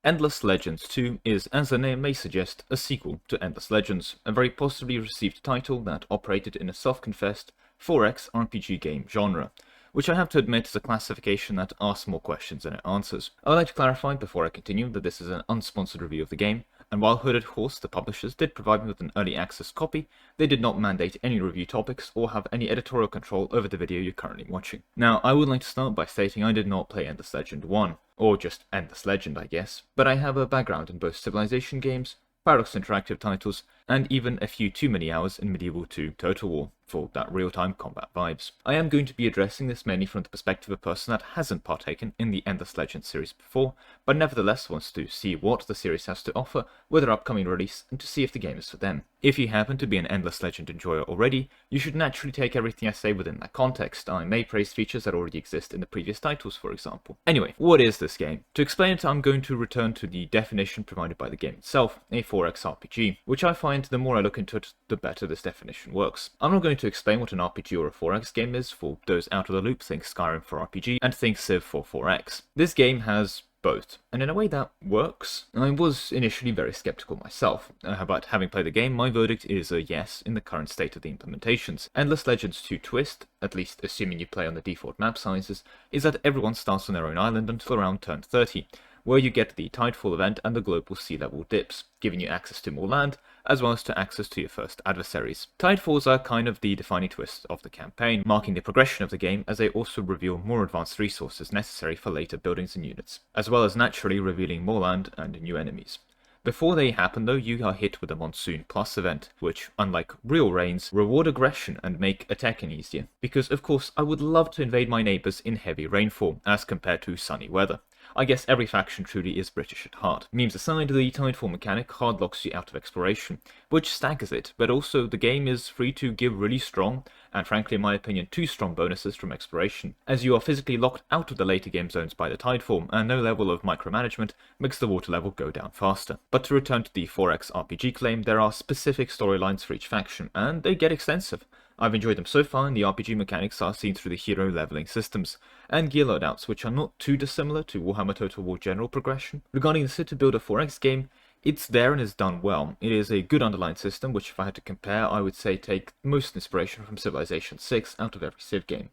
Endless Legends 2 is, as the name may suggest, a sequel to Endless Legends, a very positively received title that operated in a self-confessed 4X RPG game genre, which I have to admit is a classification that asks more questions than it answers. I would like to clarify before I continue that this is an unsponsored review of the game, and while Hooded Horse, the publishers, did provide me with an early access copy, they did not mandate any review topics or have any editorial control over the video you're currently watching. Now, I would like to start by stating I did not play Endless Legend 1, or just Endless Legend I guess, but I have a background in both Civilization games, Paradox Interactive titles, and even a few too many hours in Medieval 2 Total War for that real-time combat vibes. I am going to be addressing this mainly from the perspective of a person that hasn't partaken in the Endless Legend series before, but nevertheless wants to see what the series has to offer with their upcoming release and to see if the game is for them. If you happen to be an Endless Legend enjoyer already, you should naturally take everything I say within that context. I may praise features that already exist in the previous titles, for example. Anyway, what is this game? To explain it, I'm going to return to the definition provided by the game itself, a 4X RPG, which I find the more I look into it, the better this definition works. I'm not going to explain what an RPG or a 4X game is. For those out of the loop, think Skyrim for RPG, and think Civ for 4X. This game has both, and in a way that works. I was initially very skeptical myself, but having played the game, my verdict is a yes in the current state of the implementations. Endless Legends 2 twist, at least assuming you play on the default map sizes, is that everyone starts on their own island until around turn 30, where you get the Tidefall event and the global sea level dips, giving you access to more land, as well as to access to your first adversaries. Tidefalls are kind of the defining twist of the campaign, marking the progression of the game as they also reveal more advanced resources necessary for later buildings and units, as well as naturally revealing more land and new enemies. Before they happen though, you are hit with a Monsoon Plus event, which, unlike real rains, reward aggression and make attacking easier. Because of course, I would love to invade my neighbours in heavy rainfall, as compared to sunny weather. I guess every faction truly is British at heart. Memes aside, the Tidefall mechanic hard locks you out of exploration, which staggers it, but also the game is free to give really strong, and frankly in my opinion too strong bonuses from exploration, as you are physically locked out of the later game zones by the Tidefall, and no level of micromanagement makes the water level go down faster. But to return to the 4X RPG claim, there are specific storylines for each faction, and they get extensive. I've enjoyed them so far, and the RPG mechanics are seen through the hero leveling systems, and gear loadouts, which are not too dissimilar to Warhammer Total War general progression. Regarding the City Builder 4X game, it's there and is done well. It is a good underlying system, which if I had to compare, I would say take most inspiration from Civilization 6 out of every Civ game.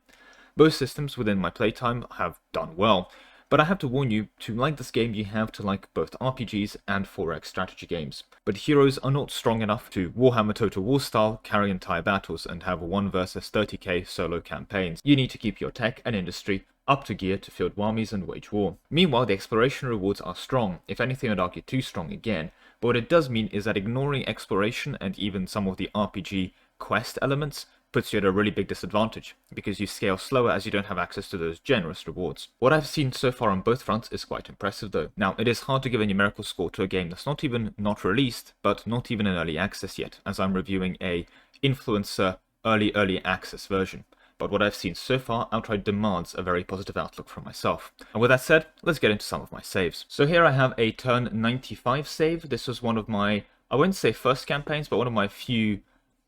Both systems within my playtime have done well, but I have to warn you, to like this game you have to like both RPGs and 4X strategy games. But heroes are not strong enough to Warhammer Total War style carry entire battles and have 1 versus 30k solo campaigns. You need to keep your tech and industry up to gear to field armies and wage war. Meanwhile, the exploration rewards are strong, if anything I'd argue too strong again, but what it does mean is that ignoring exploration and even some of the RPG quest elements puts you at a really big disadvantage, because you scale slower as you don't have access to those generous rewards. What I've seen so far on both fronts is quite impressive though. Now, it is hard to give a numerical score to a game that's not even not released, but not even in early access yet, as I'm reviewing a influencer early access version. But what I've seen so far outright demands a very positive outlook from myself. And with that said, let's get into some of my saves. So here I have a turn 95 save. This was one of my, I wouldn't say first campaigns, but one of my few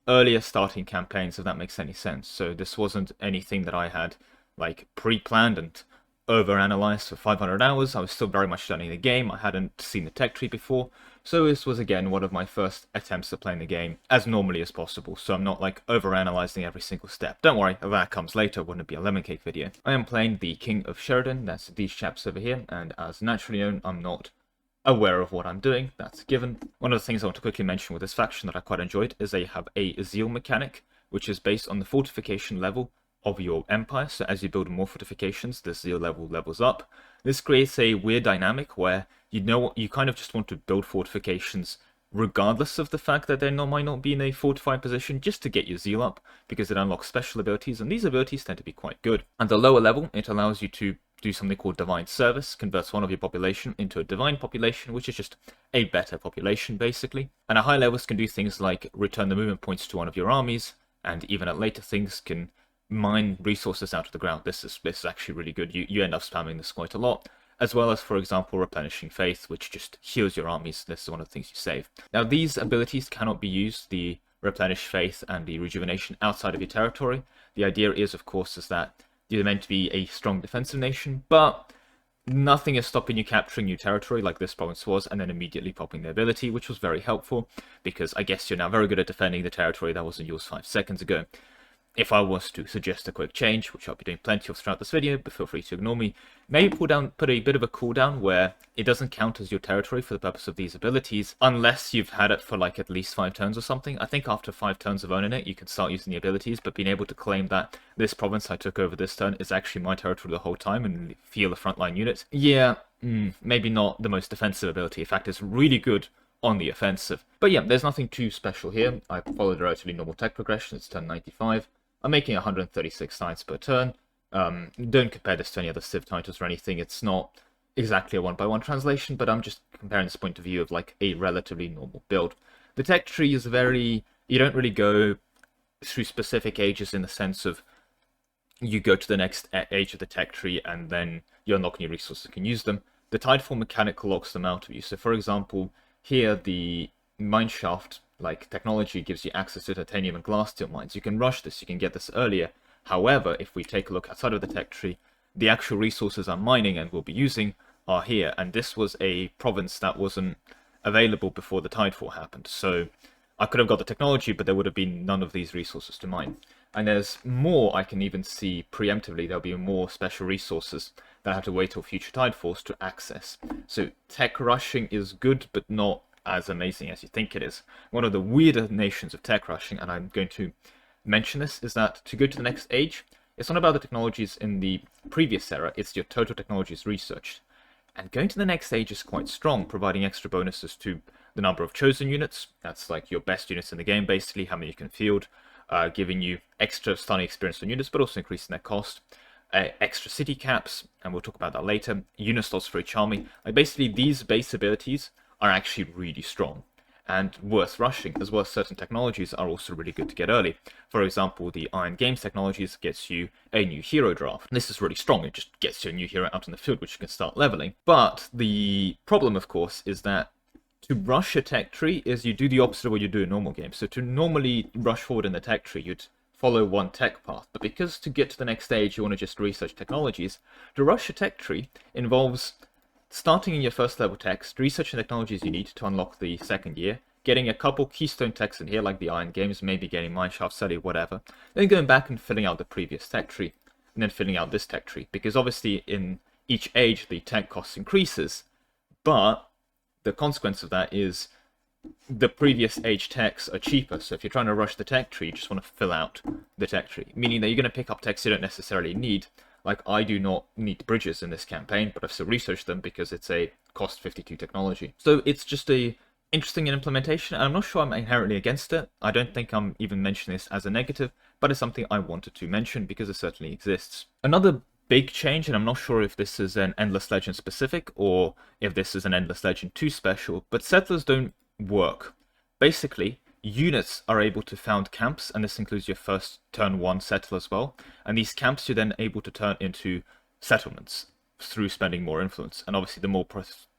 earlier starting campaigns, if that makes any sense. So this wasn't anything that I had like pre-planned and overanalyzed for 500 hours. I was still very much learning the game. I hadn't seen the tech tree before. So this was again one of my first attempts at playing the game as normally as possible. So I'm not like overanalyzing every single step. Don't worry, if that comes later, it wouldn't be a lemon cake video. I am playing the King of Sheridan, that's these chaps over here, and as naturally known, I'm not aware of what I'm doing, that's a given. One of the things I want to quickly mention with this faction that I quite enjoyed is they have a zeal mechanic, which is based on the fortification level of your empire. So as you build more fortifications, the zeal level levels up. This creates a weird dynamic where you kind of just want to build fortifications regardless of the fact that they might not be in a fortified position, just to get your zeal up, because it unlocks special abilities, and these abilities tend to be quite good. At the lower level, it allows you to do something called Divine Service, converts one of your population into a divine population, which is just a better population, basically. And at high levels can do things like return the movement points to one of your armies, and even at later things can mine resources out of the ground. This is actually really good. You end up spamming this quite a lot, as well as, for example, replenishing faith, which just heals your armies. This is one of the things you save. Now, these abilities cannot be used, the replenish faith and the rejuvenation, outside of your territory. The idea is, of course, is that you're meant to be a strong defensive nation, but nothing is stopping you capturing new territory like this province was, and then immediately popping the ability, which was very helpful, because I guess you're now very good at defending the territory that wasn't yours 5 seconds ago. If I was to suggest a quick change, which I'll be doing plenty of throughout this video, but feel free to ignore me, maybe put a bit of a cooldown where it doesn't count as your territory for the purpose of these abilities, unless you've had it for like at least 5 turns or something. I think after 5 turns of owning it, you can start using the abilities, but being able to claim that this province I took over this turn is actually my territory the whole time and feel a frontline unit, yeah, maybe not the most defensive ability. In fact, it's really good on the offensive. But yeah, there's nothing too special here. I followed a relatively normal tech progression. It's turn 95. I'm making 136 science per turn. Don't compare this to any other Civ titles or anything. It's not exactly a one-by-one translation, but I'm just comparing this point of view of like a relatively normal build. The tech tree is very... You don't really go through specific ages in the sense of you go to the next age of the tech tree and then you unlock new resources and can use them. The Tidefall mechanic locks them out of you. So for example, here the mineshaft like technology gives you access to titanium and glass steel mines. You can rush this, you can get this earlier. However, if we take a look outside of the tech tree, the actual resources I'm mining and will be using are here, and this was a province that wasn't available before the Tidefall happened. So I could have got the technology, but there would have been none of these resources to mine. And there's more I can even see preemptively. There'll be more special resources that I have to wait till future Tidefalls to access. So tech rushing is good, but not as amazing as you think it is. One of the weirder nations of tech rushing, and I'm going to mention this, is that to go to the next age, it's not about the technologies in the previous era, it's your total technologies researched. And going to the next age is quite strong, providing extra bonuses to the number of chosen units. That's like your best units in the game, basically, how many you can field, giving you extra stunning experience on units, but also increasing their cost. Extra city caps, and we'll talk about that later. Unit slots for each army. Like basically, these base abilities are actually really strong and worth rushing, as well as certain technologies are also really good to get early. For example, the Iron Games technologies gets you a new hero draft. This is really strong, it just gets you a new hero out in the field which you can start leveling. But the problem, of course, is that to rush a tech tree is you do the opposite of what you do in normal games. So to normally rush forward in the tech tree, you'd follow one tech path. But because to get to the next stage you want to just research technologies, to rush a tech tree involves starting in your first level text, researching technologies you need to unlock the second year, getting a couple keystone techs in here like the Iron Games, maybe getting Mineshaft, Celly, whatever, then going back and filling out the previous tech tree, and then filling out this tech tree, because obviously in each age the tech cost increases, but the consequence of that is the previous age techs are cheaper. So if you're trying to rush the tech tree, you just want to fill out the tech tree, meaning that you're going to pick up techs you don't necessarily need. Like, I do not need bridges in this campaign, but I've still researched them because it's a cost 52 technology. So it's just a interesting implementation, and I'm not sure I'm inherently against it. I don't think I'm even mentioning this as a negative, but it's something I wanted to mention because it certainly exists. Another big change, and I'm not sure if this is an Endless Legend specific or if this is an Endless Legend 2 special, but settlers don't work. Basically, units are able to found camps, and this includes your first turn 1 settle as well, and these camps you're then able to turn into settlements through spending more influence, and obviously the more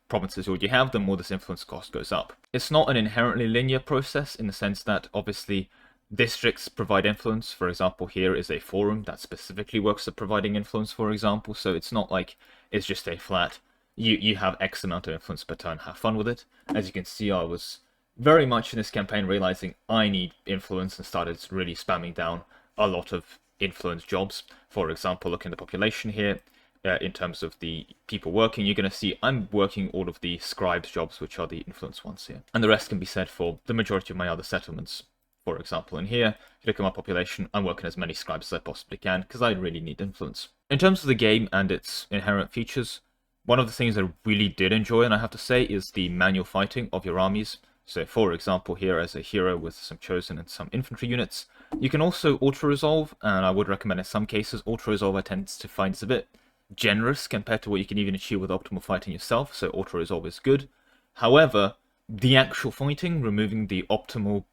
provinces you have, the more this influence cost goes up. It's not an inherently linear process in the sense that obviously districts provide influence. For example, here is a forum that specifically works at providing influence, for example, so it's not like it's just a flat you have X amount of influence per turn, have fun with it. As you can see, I was very much in this campaign realizing I need influence and started really spamming down a lot of influence jobs. For example, look in the population here, in terms of the people working, you're going to see I'm working all of the scribes jobs, which are the influence ones here. And the rest can be said for the majority of my other settlements. For example, in here, if you look at my population, I'm working as many scribes as I possibly can, because I really need influence. In terms of the game and its inherent features, one of the things I really did enjoy, and I have to say, is the manual fighting of your armies. So for example, here as a hero with some chosen and some infantry units, you can also auto-resolve, and I would recommend in some cases auto-resolve I tend to find is a bit generous compared to what you can even achieve with optimal fighting yourself, so auto-resolve is good. However, the actual fighting, removing the optimal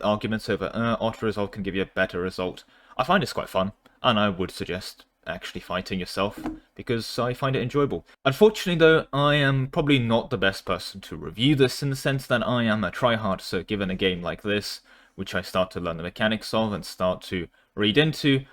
arguments over auto-resolve can give you a better result, I find it's quite fun, and I would suggest actually fighting yourself, because I find it enjoyable. Unfortunately though, I am probably not the best person to review this in the sense that I am a tryhard, so given a game like this, which I start to learn the mechanics of and start to read into,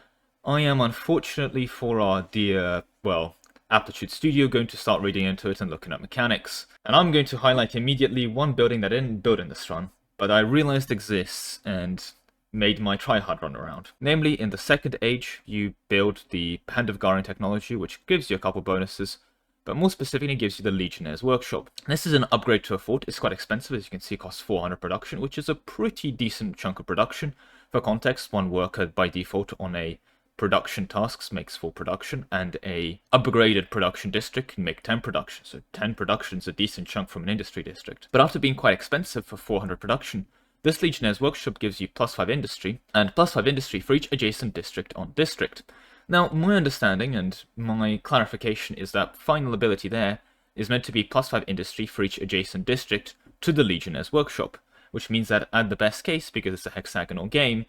I am unfortunately for our dear, well, Aptitude Studio going to start reading into it and looking at mechanics. And I'm going to highlight immediately one building that I didn't build in this run, but I realized exists and made my tryhard run around. Namely, in the Second Age, you build the Hand of Garin technology, which gives you a couple bonuses, but more specifically gives you the Legionnaire's Workshop. This is an upgrade to a fort. It's quite expensive, as you can see, it costs 400 production, which is a pretty decent chunk of production. For context, one worker by default on a production tasks makes 4 production, and a upgraded production district can make 10 production, so 10 production is a decent chunk from an industry district. But after being quite expensive for 400 production, this Legionnaire's Workshop gives you +5 industry, and +5 industry for each adjacent district on district. Now, my understanding and my clarification is that final ability there is meant to be +5 industry for each adjacent district to the Legionnaire's Workshop, which means that at the best case, because it's a hexagonal game,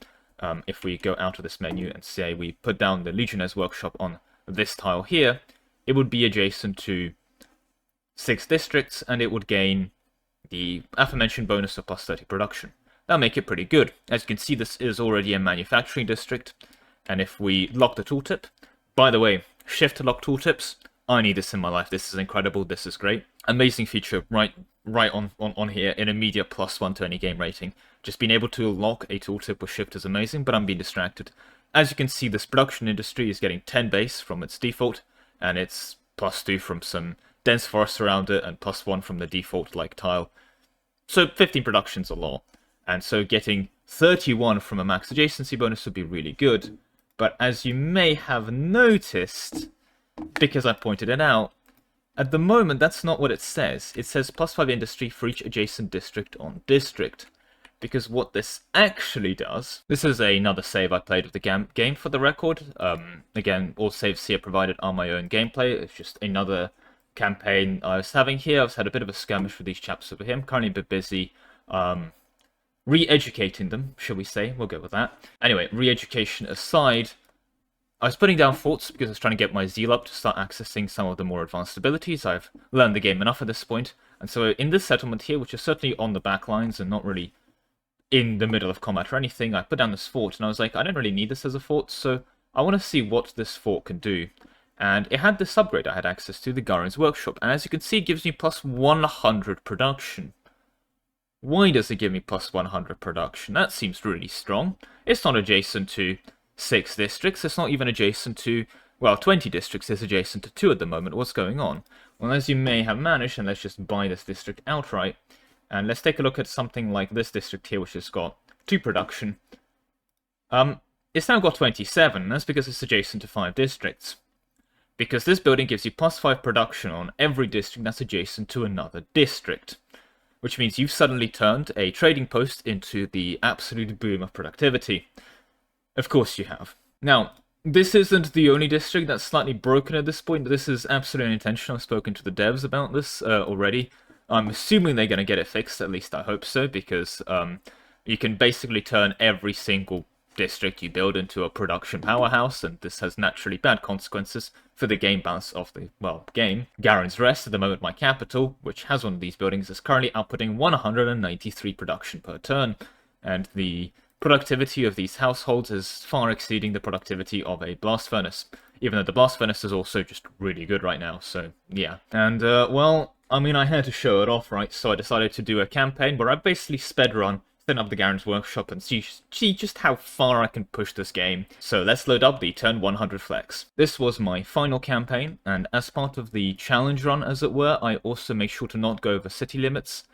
if we go out of this menu and say we put down the Legionnaire's Workshop on this tile here, it would be adjacent to 6 districts, and it would gain the aforementioned bonus of +30 production. That'll make it pretty good. As you can see, this is already a manufacturing district, and if we lock the tooltip, by the way, shift to lock tooltips, I need this in my life. This is incredible, this is great. Amazing feature right on here, an immediate +1 to any game rating. Just being able to lock a tooltip with shift is amazing, but I'm being distracted. As you can see, this production industry is getting 10 base from its default, and it's +2 from some dense forest around it, and +1 from the default like tile. So 15 production's a lot, and so getting 31 from a max adjacency bonus would be really good. But as you may have noticed, because I pointed it out, at the moment that's not what it says. It says +5 industry for each adjacent district on district. Because what this actually does, this is another save I played of the game for the record. Again, all saves here provided are my own gameplay. It's just another campaign I was having here. I've had a bit of a skirmish with these chaps over here. I'm currently a bit busy re-educating them, shall we say. We'll go with that. Anyway, re-education aside, I was putting down forts because I was trying to get my zeal up to start accessing some of the more advanced abilities. I've learned the game enough at this point. And so in this settlement here, which is certainly on the back lines and not really in the middle of combat or anything, I put down this fort and I was like, I don't really need this as a fort, so I want to see what this fort can do. And it had this upgrade I had access to, the Garen's Workshop, and as you can see, it gives me +100 production. Why does it give me +100 production? That seems really strong. It's not adjacent to 6 districts, it's not even adjacent to, well, 20 districts, it's adjacent to 2 at the moment. What's going on? Well, as you may have managed, and let's just buy this district outright, and let's take a look at something like this district here, which has got 2 production. It's now got 27, and that's because it's adjacent to 5 districts. Because this building gives you +5 production on every district that's adjacent to another district. Which means you've suddenly turned a trading post into the absolute boom of productivity. Of course you have. Now, this isn't the only district that's slightly broken at this point. This is absolutely unintentional. I've spoken to the devs about this already. I'm assuming they're going to get it fixed, at least I hope so, because you can basically turn every single district you build into a production powerhouse, and this has naturally bad consequences for the game balance of the, well, game. Garen's Rest, at the moment my capital, which has one of these buildings, is currently outputting 193 production per turn, and the productivity of these households is far exceeding the productivity of a blast furnace, even though the blast furnace is also just really good right now, so yeah. And, well, I mean, I had to show it off, right, so I decided to do a campaign where I basically sped run, set up the Garen's Workshop, and see just how far I can push this game. So let's load up the turn 100 flex. This was my final campaign, and as part of the challenge run, as it were, I also make sure to not go over city limits.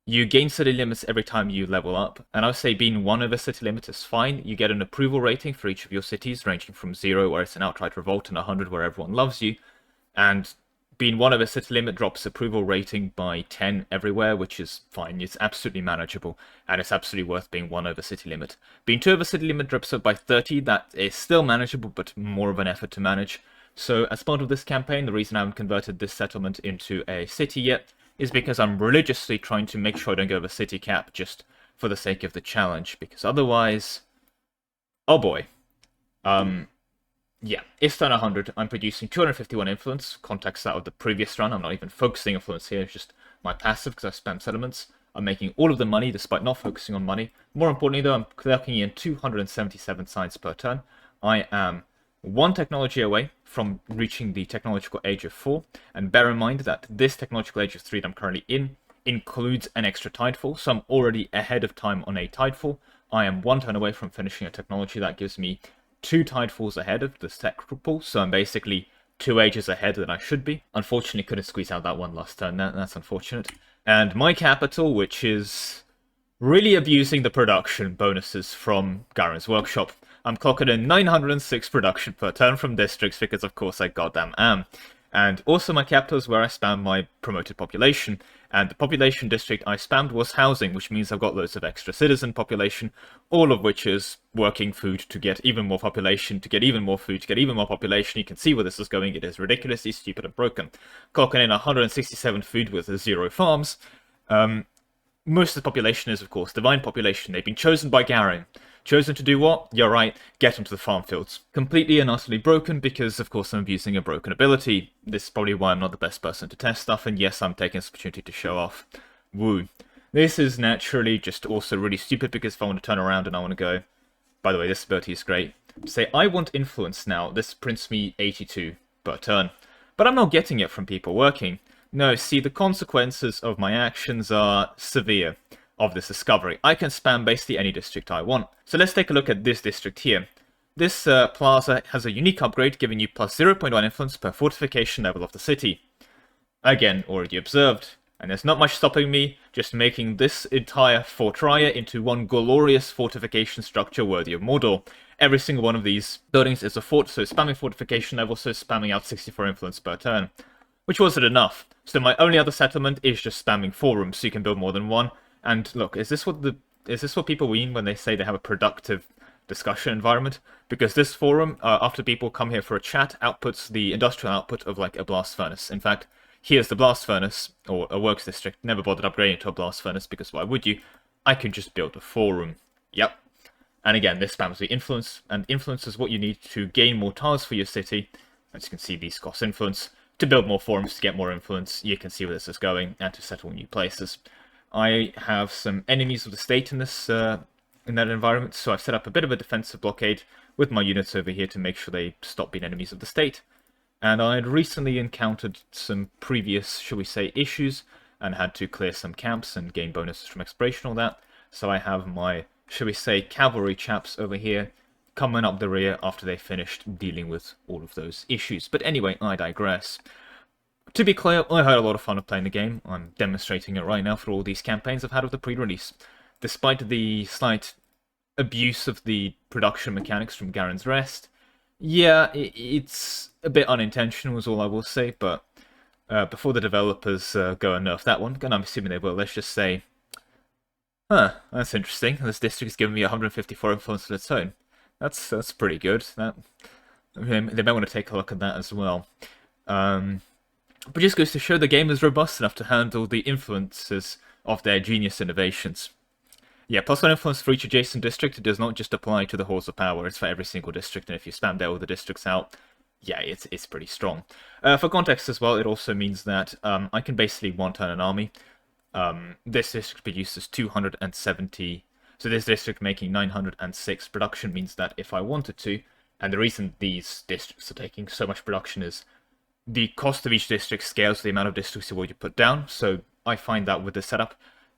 You gain city limits every time you level up, and I would say being 1 over city limit is fine. You get an approval rating for each of your cities, ranging from 0, where it's an outright revolt, and 100, where everyone loves you, and being 1 over city limit drops approval rating by 10 everywhere, which is fine. It's absolutely manageable, and it's absolutely worth being 1 over city limit. Being 2 over city limit drops up by 30, that is still manageable, but more of an effort to manage. So as part of this campaign, the reason I haven't converted this settlement into a city yet is because I'm religiously trying to make sure I don't go over city cap just for the sake of the challenge, because otherwise, oh boy. Yeah, it's turn 100, I'm producing 251 influence, context that of the previous run. I'm not even focusing influence here, it's just my passive because I spam settlements. I'm making all of the money despite not focusing on money. More importantly though, I'm clocking in 277 signs per turn. I am one technology away from reaching the technological age of 4, and bear in mind that this technological age of 3 that I'm currently in includes an extra tidefall, so I'm already ahead of time on a tidefall. I am 1 turn away from finishing a technology that gives me 2 tidefalls ahead of this tech pool, so I'm basically 2 ages ahead than I should be. Unfortunately, couldn't squeeze out that one last turn. That's unfortunate. And my capital, which is really abusing the production bonuses from Garen's workshop. I'm clocking in 906 production per turn from districts because of course I goddamn am. And also my capital is where I spam my promoted population, and the population district I spammed was housing, which means I've got loads of extra citizen population, all of which is working food to get even more population, to get even more food, to get even more population. You can see where this is going. It is ridiculously stupid and broken. Clocking in 167 food with 0 farms. Most of the population is, of course, divine population. They've been chosen by Garen. Chosen to do what? You're right, get onto the farm fields. Completely and utterly broken because, of course, I'm abusing a broken ability. This is probably why I'm not the best person to test stuff, and yes, I'm taking this opportunity to show off. Woo. This is naturally just also really stupid because if I want to turn around and I want to go, by the way, this ability is great. Say, I want influence now. This prints me 82 per turn. But I'm not getting it from people working. No, see, the consequences of my actions are severe of this discovery. I can spam basically any district I want. So let's take a look at this district here. This plaza has a unique upgrade giving you plus 0.1 influence per fortification level of the city. Again, already observed. And there's not much stopping me just making this entire fortria into one glorious fortification structure worthy of Mordor. Every single one of these buildings is a fort, so spamming fortification level, so spamming out 64 influence per turn. Which wasn't enough. So my only other settlement is just spamming forums, so you can build more than one. And look, is this what people mean when they say they have a productive discussion environment? Because this forum, after people come here for a chat, outputs the industrial output of like a blast furnace. In fact, here's the blast furnace, or a works district. Never bothered upgrading to a blast furnace because why would you? I could just build a forum. Yep. And again, this spams the influence, and influence is what you need to gain more tiles for your city. As you can see, these cost influence. To build more forums, to get more influence, you can see where this is going, and to settle new places. I have some enemies of the state in this in that environment, so I've set up a bit of a defensive blockade with my units over here to make sure they stop being enemies of the state. And I had recently encountered some previous, shall we say, issues, and had to clear some camps and gain bonuses from exploration, all that. So I have my, shall we say, cavalry chaps over here coming up the rear after they finished dealing with all of those issues. But anyway, I digress. To be clear, I had a lot of fun of playing the game. I'm demonstrating it right now for all these campaigns I've had with the pre-release. Despite the slight abuse of the production mechanics from Garen's Rest, yeah, it's a bit unintentional is all I will say, but before the developers go and nerf that one, and I'm assuming they will, let's just say, huh, that's interesting. This district's given me 154 influence of its own. That's pretty good. They might want to take a look at that as well. But just goes to show the game is robust enough to handle the influences of their genius innovations. Yeah, +1 influence for each adjacent district. It does not just apply to the Halls of Power. It's for every single district, and if you spam there all the districts out, yeah, it's pretty strong. For context as well, it also means that I can basically one-turn an army. This district produces 270... So this district making 906 production means that if I wanted to, and the reason these districts are taking so much production is the cost of each district scales to the amount of districts you already put down. So I find that with this setup,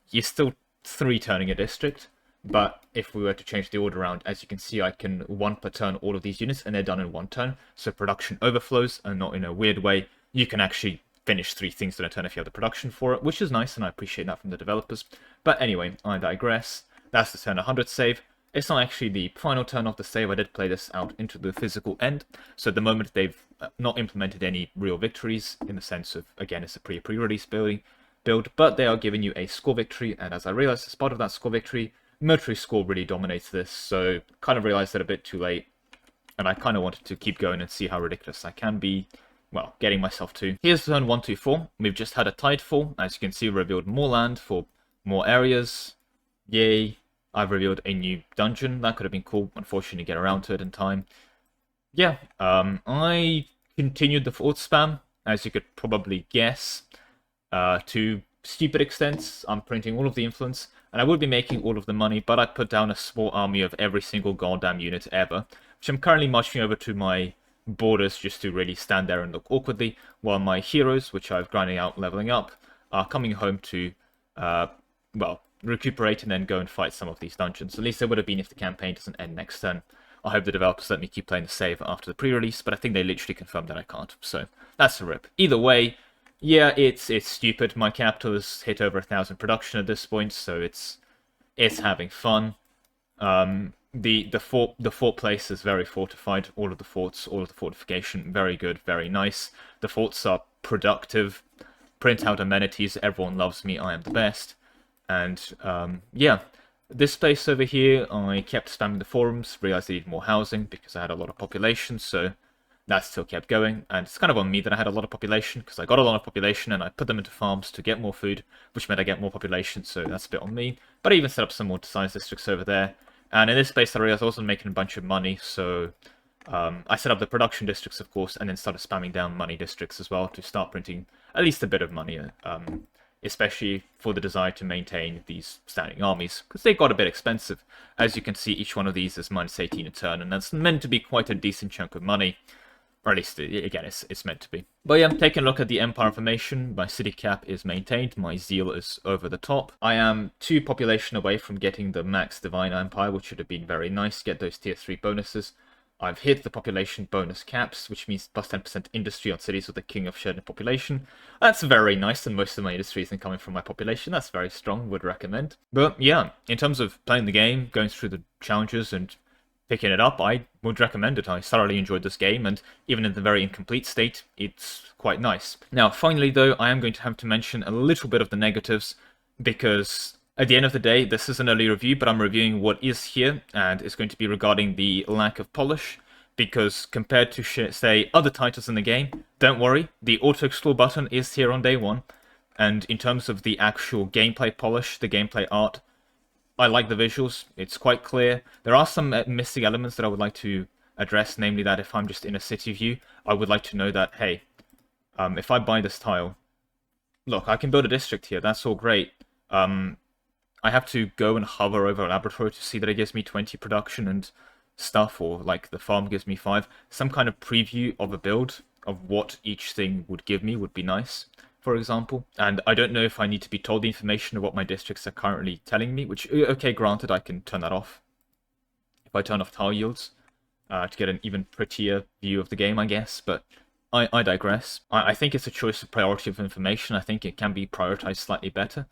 you're still 3-turning a district, but if we were to change the order around, as you can see, I can 1 per turn all of these units, and they're done in 1 turn. So production overflows, and not in a weird way. You can actually finish 3 things in a turn if you have the production for it, which is nice, and I appreciate that from the developers. But anyway, I digress. That's the turn 100 save. It's not actually the final turn of the save. I did play this out into the physical end. So at the moment, they've not implemented any real victories in the sense of, again, it's a pre-release build, but they are giving you a score victory. And as I realized, as part of that score victory, military score really dominates this. So kind of realized that a bit too late. And I kind of wanted to keep going and see how ridiculous I can be. Well, getting myself to. Here's turn 124. We've just had a tidefall. As you can see, revealed more land for more areas. Yay. I've revealed a new dungeon. That could have been cool. Unfortunately, get around to it in time. Yeah, I continued the fort spam, as you could probably guess, to stupid extents. I'm printing all of the influence, and I would be making all of the money, but I put down a small army of every single goddamn unit ever, which I'm currently marching over to my borders just to really stand there and look awkwardly, while my heroes, which I've grinded out leveling up, are coming home to, well, recuperate and then go and fight some of these dungeons. At least they would have been if the campaign doesn't end next turn. I hope the developers let me keep playing the save after the pre-release, but I think they literally confirmed that I can't, so that's a rip. Either way, yeah, it's stupid. My capital has hit over 1,000 production at this point, so it's having fun. The fort place is very fortified. All of the forts, all of the fortification, very good, very nice. The forts are productive. Print out amenities. Everyone loves me. I am the best. And yeah, this place over here, I kept spamming the forums. Realized I needed more housing because I had a lot of population. So that still kept going, and it's kind of on me that I had a lot of population, because I got a lot of population and I put them into farms to get more food, which meant I get more population, so that's a bit on me. But I even set up some more science districts over there, and in this space I realized I wasn't making a bunch of money, so I set up the production districts, of course, and then started spamming down money districts as well to start printing at least a bit of money, especially for the desire to maintain these standing armies, because they got a bit expensive. As you can see, each one of these is minus 18 a turn, and that's meant to be quite a decent chunk of money. Or at least, again, it's meant to be. But yeah, taking a look at the Empire information, my city cap is maintained, my zeal is over the top. I am 2 population away from getting the max Divine Empire, which should have been very nice, get those tier 3 bonuses. I've hit the population bonus caps, which means plus 10% industry on cities with the king of shared population. That's very nice, and most of my industry isn't coming from my population. That's very strong, would recommend. But yeah, in terms of playing the game, going through the challenges and picking it up, I would recommend it. I thoroughly enjoyed this game, and even in the very incomplete state, it's quite nice. Now, finally though, I am going to have to mention a little bit of the negatives, because at the end of the day, this is an early review, but I'm reviewing what is here, and it's going to be regarding the lack of polish, because compared to, say, other titles in the game, don't worry, the auto-explore button is here on day 1, and in terms of the actual gameplay polish, the gameplay art, I like the visuals, it's quite clear. There are some missing elements that I would like to address, namely that if I'm just in a city view, I would like to know that, hey, if I buy this tile, look, I can build a district here, that's all great. I have to go and hover over a laboratory to see that it gives me 20 production and stuff, or like the farm gives me 5. Some kind of preview of a build of what each thing would give me would be nice, for example. And I don't know if I need to be told the information of what my districts are currently telling me, which, okay, granted, I can turn that off. If I turn off tile yields, to get an even prettier view of the game, I guess, but I digress. I think it's a choice of priority of information. I think it can be prioritized slightly better.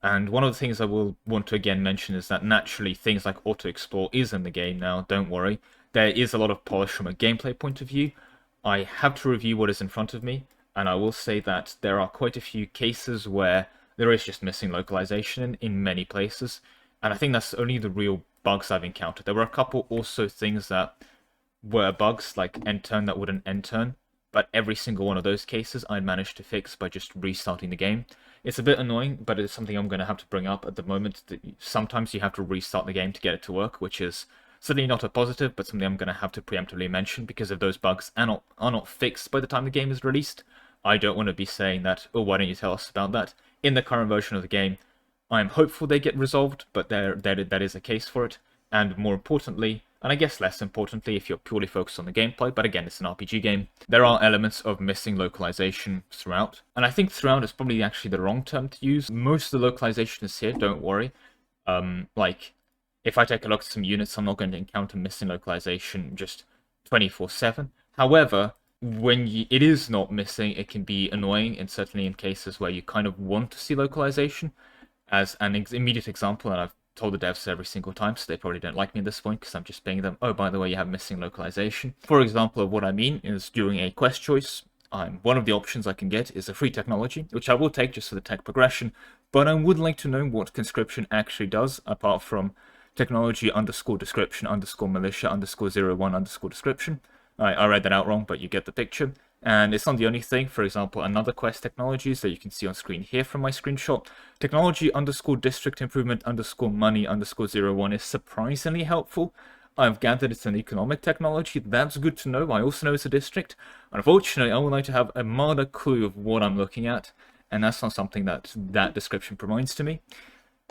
And one of the things I will want to again mention is that naturally things like auto-explore is in the game now, don't worry. There is a lot of polish from a gameplay point of view. I have to review what is in front of me, and I will say that there are quite a few cases where there is just missing localization in many places, and I think that's only the real bugs I've encountered. There were a couple also things that were bugs, like end turn that wouldn't end turn, but every single one of those cases I managed to fix by just restarting the game. It's a bit annoying, but it's something I'm going to have to bring up at the moment. That sometimes you have to restart the game to get it to work, which is certainly not a positive, but something I'm going to have to preemptively mention, because if those bugs are not fixed by the time the game is released, I don't want to be saying that, oh, why don't you tell us about that? In the current version of the game, I'm hopeful they get resolved, but that is a case for it. And more importantly, and I guess less importantly if you're purely focused on the gameplay, but again, it's an RPG game, there are elements of missing localization throughout. And I think throughout is probably actually the wrong term to use. Most of the localization is here, don't worry. Like, if I take a look at some units, I'm not going to encounter missing localization just 24/7. However, when it is not missing, it can be annoying, and certainly in cases where you kind of want to see localization. As an immediate example, and I've told the devs every single time, so they probably don't like me at this point, because I'm just paying them, oh, by the way, you have missing localization. For example of what I mean is during a quest choice, one of the options I can get is a free technology, which I will take just for the tech progression, but I would like to know what conscription actually does, apart from technology underscore description underscore militia underscore 01 underscore description. I read that out wrong, but you get the picture. And it's not the only thing. For example, another quest technologies that you can see on screen here from my screenshot. Technology underscore district improvement underscore money underscore 01 is surprisingly helpful. I've gathered it's an economic technology. That's good to know. I also know it's a district. Unfortunately, I would like to have a milder clue of what I'm looking at, and that's not something that description provides to me.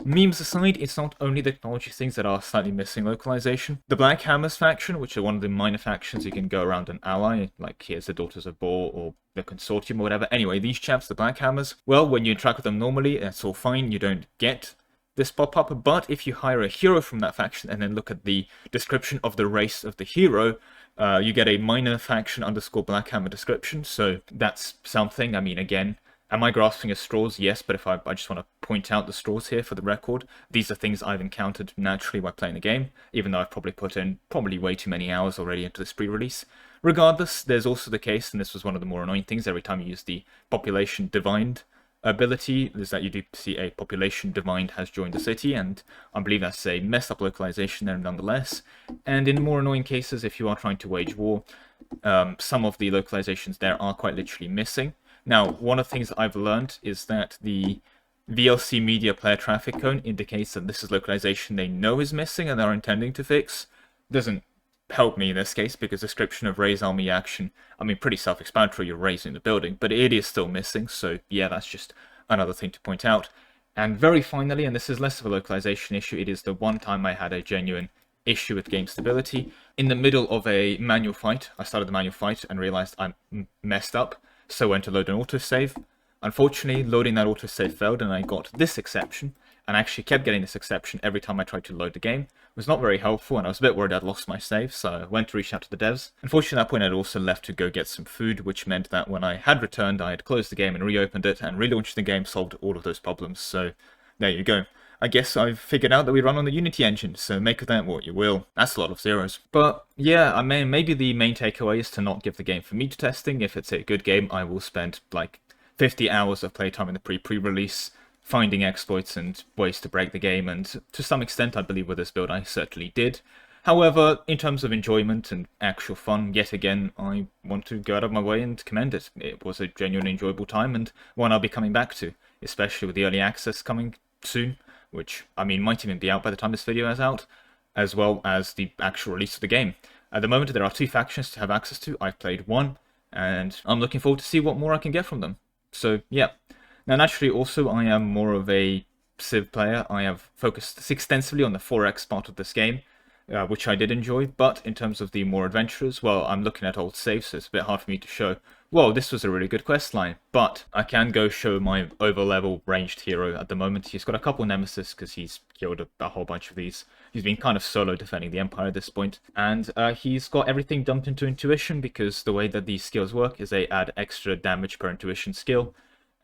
Memes aside, it's not only the technology things that are slightly missing localization. The Black Hammers faction, which are one of the minor factions you can go around and ally, like here's the Daughters of Bor or the Consortium or whatever. Anyway, these chaps, the Black Hammers, well, when you interact with them normally, that's all fine, you don't get this pop-up, but if you hire a hero from that faction and then look at the description of the race of the hero, you get a minor faction _ Black Hammer description, so that's something. I mean, again, am I grasping at straws? Yes, but if I just want to point out the straws here for the record, these are things I've encountered naturally while playing the game, even though I've probably put in way too many hours already into this pre-release. Regardless, there's also the case, and this was one of the more annoying things, every time you use the population divined ability, is that you do see a population divined has joined the city, and I believe that's a messed up localization there nonetheless. And in more annoying cases, if you are trying to wage war, some of the localizations there are quite literally missing. Now, one of the things I've learned is that the VLC media player traffic cone indicates that this is localization they know is missing and are intending to fix. Doesn't help me in this case, because description of Ray's army action, I mean, pretty self-explanatory, you're raising the building, but it is still missing, so yeah, that's just another thing to point out. And very finally, and this is less of a localization issue, it is the one time I had a genuine issue with game stability. In the middle of a manual fight, I started the manual fight and realized I messed up, so went to load an autosave. Unfortunately, loading that autosave failed and I got this exception, and I actually kept getting this exception every time I tried to load the game. It was not very helpful, and I was a bit worried I'd lost my save, so I went to reach out to the devs. Unfortunately, at that point I'd also left to go get some food, which meant that when I had returned, I had closed the game and reopened it, and relaunching the game solved all of those problems, so there you go. I guess I've figured out that we run on the Unity engine, so make of that what you will. That's a lot of zeros. But yeah, I mean, maybe the main takeaway is to not give the game for meat testing. If it's a good game, I will spend like 50 hours of playtime in the pre-release, finding exploits and ways to break the game, and to some extent, I believe with this build I certainly did. However, in terms of enjoyment and actual fun, yet again, I want to go out of my way and commend it. It was a genuinely enjoyable time, and one I'll be coming back to, especially with the early access coming soon, which, I mean, might even be out by the time this video is out, as well as the actual release of the game. At the moment, there are 2 factions to have access to. I've played 1, and I'm looking forward to see what more I can get from them. So, yeah. Now, naturally, also, I am more of a Civ player. I have focused extensively on the 4X part of this game, which I did enjoy, but in terms of the more adventurers, well, I'm looking at old saves, so it's a bit hard for me to show, well, this was a really good quest line, but I can go show my over-level ranged hero at the moment. He's got a couple nemesis, because he's killed a whole bunch of these. He's been kind of solo defending the Empire at this point, and he's got everything dumped into intuition, because the way that these skills work is they add extra damage per intuition skill,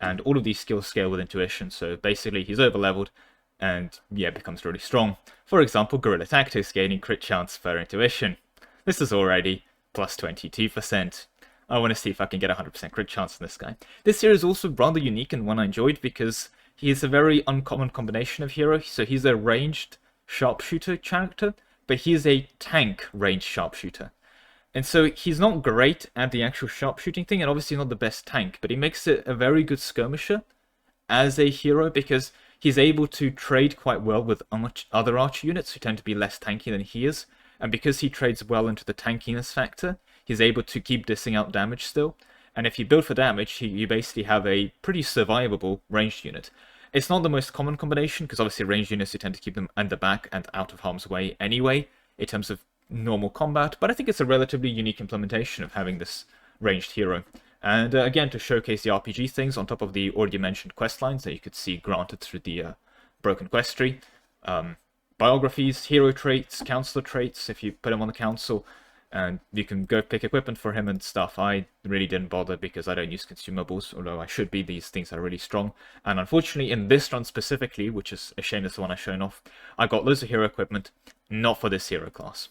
and all of these skills scale with intuition, so basically he's over-leveled, and yeah, becomes really strong. For example, Guerrilla Tactics gaining crit chance per intuition. This is already plus 22%. I want to see if I can get 100% crit chance on this guy. This hero is also rather unique and one I enjoyed because he is a very uncommon combination of hero. So he's a ranged sharpshooter character, but he's a tank ranged sharpshooter. And so he's not great at the actual sharpshooting thing, and obviously not the best tank, but he makes it a very good skirmisher as a hero because he's able to trade quite well with other archer units who tend to be less tanky than he is. And because he trades well into the tankiness factor, he's able to keep dishing out damage still. And if you build for damage, you basically have a pretty survivable ranged unit. It's not the most common combination, because obviously ranged units, you tend to keep them at the back and out of harm's way anyway, in terms of normal combat, but I think it's a relatively unique implementation of having this ranged hero. And again, to showcase the RPG things, on top of the already mentioned quest lines that you could see granted through the Broken Quest tree, biographies, hero traits, counselor traits, if you put him on the council, and you can go pick equipment for him and stuff. I really didn't bother because I don't use consumables, although I should be. These things are really strong. And unfortunately, in this run specifically, which is a shame that's the one I've shown off, I got loads of hero equipment, not for this hero class.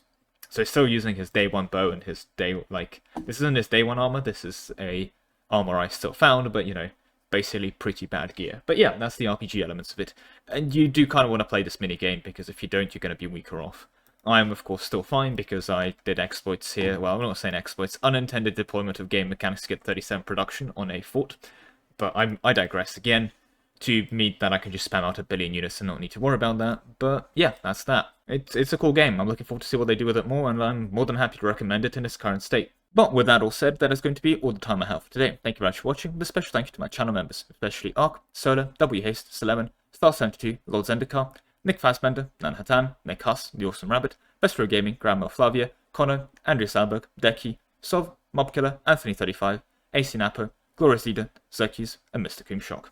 So he's still using his day 1 bow and his day, like, this isn't his day 1 armor, this is a armor I still found, but, you know, basically pretty bad gear. But yeah, that's the RPG elements of it. And you do kind of want to play this minigame, because if you don't, you're going to be weaker off. I am, of course, still fine, because I did exploits here. Well, I'm not saying exploits, unintended deployment of game mechanics to get 37 production on a fort. But I digress again. To mean that I can just spam out a billion units and not need to worry about that. But yeah, that's that. It's a cool game. I'm looking forward to see what they do with it more, and I'm more than happy to recommend it in its current state. But with that all said, that is going to be all the time I have for today. Thank you very much for watching. With a special thank you to my channel members, especially Ark, Solar, W Haste, Seleman, Star72, Lord Zendikar, Nick Fassbender, Nanhatan, Nick Huss, The Awesome Rabbit, Best Pro Gaming, Grandma Flavia, Connor, Andrea Salberg, Decky, Sov, Mobkiller, Anthony35, AC Napo, Glorious Leader, Zerkis, and Mr. Coomshock.